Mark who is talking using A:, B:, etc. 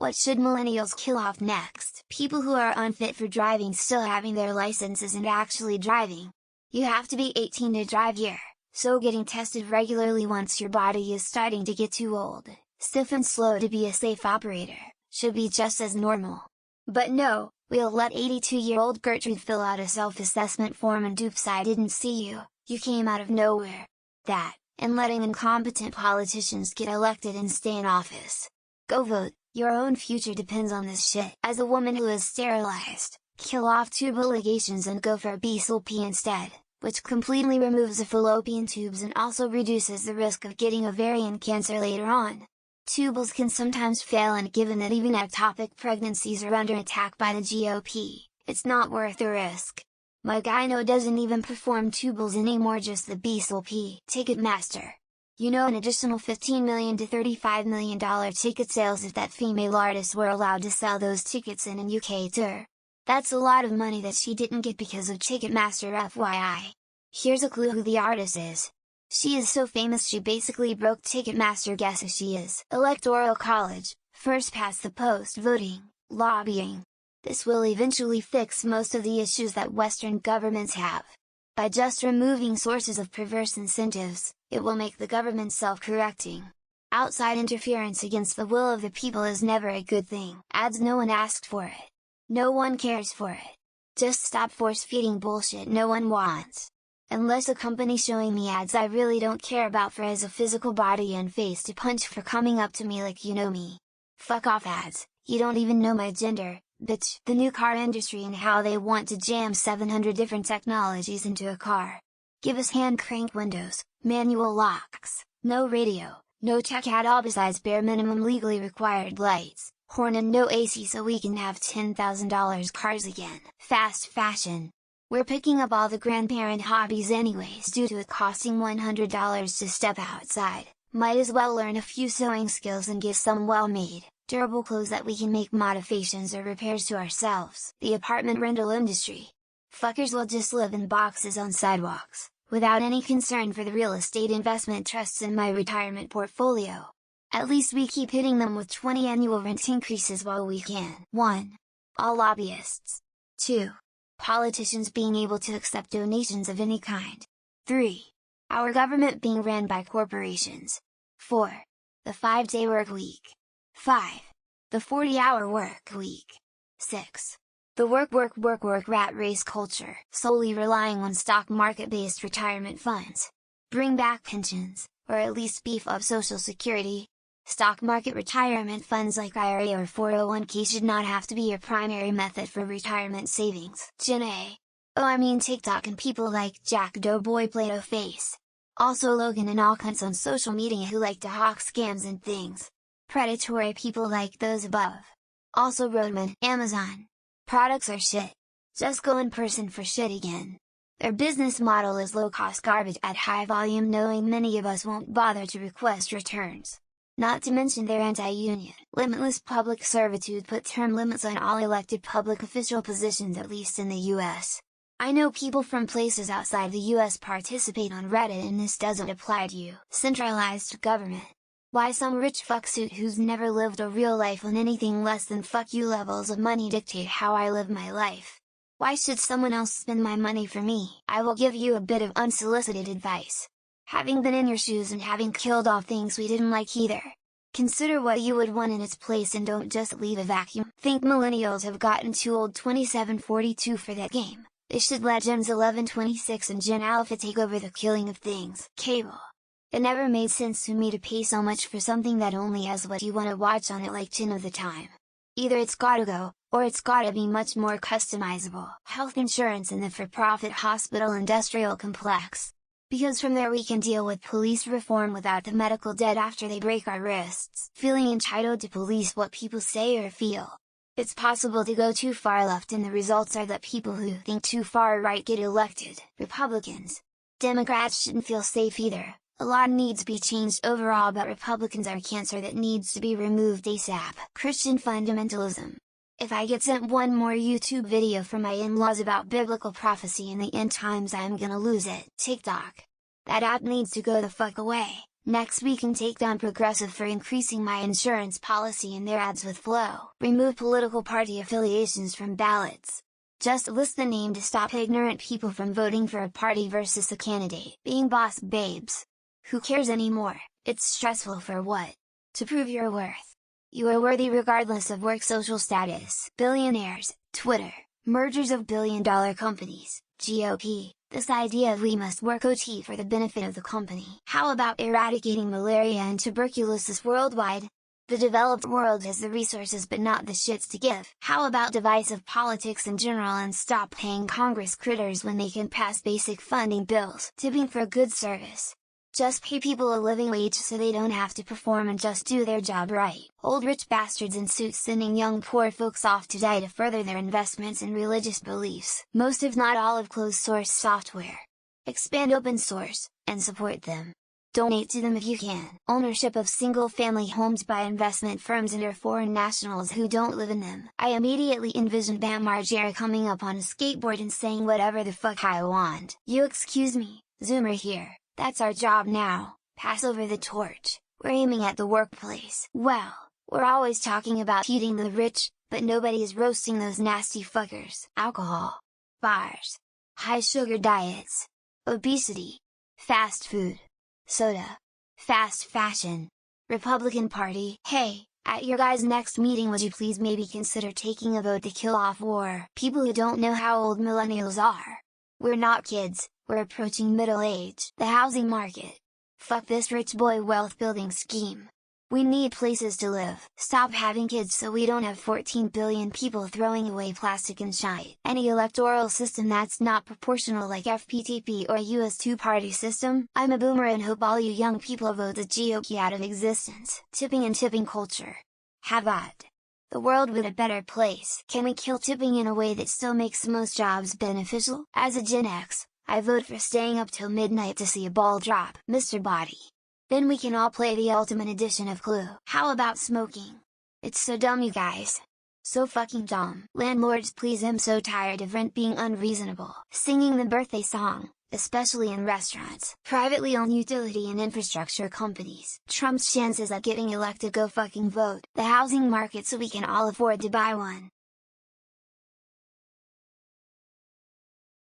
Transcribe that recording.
A: What should millennials kill off next? People who are unfit for driving still having their licenses and actually driving. You have to be 18 to drive here, so getting tested regularly once your body is starting to get too old, stiff and slow to be a safe operator, should be just as normal. But no, we'll let 82-year-old Gertrude fill out a self-assessment form and oops, I didn't see you, you came out of nowhere. That, and letting incompetent politicians get elected and stay in office. Go vote, your own future depends on this shit. As a woman who is sterilized, kill off tubal ligations and go for a BSLP instead, which completely removes the fallopian tubes and also reduces the risk of getting ovarian cancer later on. Tubals can sometimes fail, and given that even ectopic pregnancies are under attack by the GOP, it's not worth the risk. My gyno doesn't even perform tubals anymore, just the BSLP. Ticketmaster. You know, an additional $15 million to $35 million ticket sales if that female artists were allowed to sell those tickets in an UK tour. That's a lot of money that she didn't get because of Ticketmaster, FYI. Here's a clue who the artist is. She is so famous she basically broke Ticketmaster. Guess who she is? Electoral College, first past the post voting, lobbying. This will eventually fix most of the issues that Western governments have. By just removing sources of perverse incentives, it will make the government self-correcting. Outside interference against the will of the people is never a good thing. Ads, no one asked for it. No one cares for it. Just stop force-feeding bullshit no one wants. Unless a company showing me ads I really don't care about for as a physical body and face to punch for coming up to me like you know me. Fuck off ads, you don't even know my gender, bitch. The new car industry and how they want to jam 700 different technologies into a car. Give us hand crank windows, manual locks, no radio, no tech at all besides bare minimum legally required lights, horn and no AC so we can have $10,000 cars again. Fast fashion. We're picking up all the grandparent hobbies anyways due to it costing $100 to step outside, might as well learn a few sewing skills and get some well-made, durable clothes that we can make modifications or repairs to ourselves. The apartment rental industry. Fuckers will just live in boxes on sidewalks, without any concern for the real estate investment trusts in my retirement portfolio. At least we keep hitting them with 20 annual rent increases while we can. 1. All lobbyists. 2. Politicians being able to accept donations of any kind. 3. Our government being ran by corporations. 4. The 5-day work week. 5. The 40-hour work week. 6. The work rat race culture, solely relying on stock market-based retirement funds. Bring back pensions, or at least beef up Social Security. Stock market retirement funds like IRA or 401k should not have to be your primary method for retirement savings. Gen A. Oh, I mean TikTok and people like Jack Doughboy Plato Face. Also Logan and all cunts on social media who like to hawk scams and things. Predatory people like those above. Also Roadman, Amazon. Products are shit. Just go in person for shit again. Their business model is low-cost garbage at high volume, knowing many of us won't bother to request returns. Not to mention their anti-union, limitless public servitude put term limits on all elected public official positions, at least in the US. I know people from places outside the US participate on Reddit and this doesn't apply to you. Centralized government. Why some rich fucksuit who's never lived a real life on anything less than fuck you levels of money dictate how I live my life? Why should someone else spend my money for me? I will give you a bit of unsolicited advice. Having been in your shoes and having killed off things we didn't like either. Consider what you would want in its place and don't just leave a vacuum. Think millennials have gotten too old 2742 for that game. They should let Gens 1126 and Gen Alpha take over the killing of things. Cable. It never made sense to me to pay so much for something that only has what you want to watch on it like 10 of the time. Either it's gotta go, or it's gotta be much more customizable. Health insurance in the for-profit hospital industrial complex. Because from there we can deal with police reform without the medical debt after they break our wrists. Feeling entitled to police what people say or feel. It's possible to go too far left and the results are that people who think too far right get elected. Republicans. Democrats shouldn't feel safe either. A lot needs to be changed overall, but Republicans are cancer that needs to be removed ASAP. Christian fundamentalism. If I get sent one more YouTube video from my in-laws about biblical prophecy in the end times I'm gonna lose it. TikTok. That app needs to go the fuck away. Next we can take down Progressive for increasing my insurance policy in their ads with Flow. Remove political party affiliations from ballots. Just list the name to stop ignorant people from voting for a party versus a candidate. Being boss babes. Who cares anymore? It's stressful for what? To prove your worth. You are worthy regardless of work social status. Billionaires, Twitter, mergers of billion-dollar companies, GOP. This idea of we must work OT for the benefit of the company. How about eradicating malaria and tuberculosis worldwide? The developed world has the resources but not the shits to give. How about divisive politics in general and stop paying Congress critters when they can pass basic funding bills? Tipping for good service. Just pay people a living wage so they don't have to perform and just do their job right. Old rich bastards in suits sending young poor folks off to die to further their investments in religious beliefs. Most if not all of closed source software. Expand open source, and support them. Donate to them if you can. Ownership of single-family homes by investment firms and/or foreign nationals who don't live in them. I immediately envisioned Bam Margera coming up on a skateboard and saying whatever the fuck I want. You excuse me, Zoomer here. That's our job now, pass over the torch. We're aiming at the workplace. Well, we're always talking about feeding the rich, but nobody is roasting those nasty fuckers. Alcohol, bars, high sugar diets, obesity, fast food, soda, fast fashion, Republican Party. Hey, at your guys' next meeting would you please maybe consider taking a vote to kill off war? People who don't know how old millennials are. We're not kids. We're approaching middle age. The housing market. Fuck this rich boy wealth building scheme. We need places to live. Stop having kids so we don't have 14 billion people throwing away plastic and shite. Any electoral system that's not proportional like FPTP or US two-party system. I'm a boomer and hope all you young people vote the GOP out of existence. Tipping and tipping culture. Have at. The world with a better place. Can we kill tipping in a way that still makes most jobs beneficial? As a Gen X, I vote for staying up till midnight to see a ball drop. Mr. Body. Then we can all play the ultimate edition of Clue. How about smoking? It's so dumb you guys. So fucking dumb. Landlords please, I'm so tired of rent being unreasonable. Singing the birthday song, especially in restaurants. Privately owned utility and infrastructure companies. Trump's chances at getting elected, go fucking vote. The housing market so we can all afford to buy one.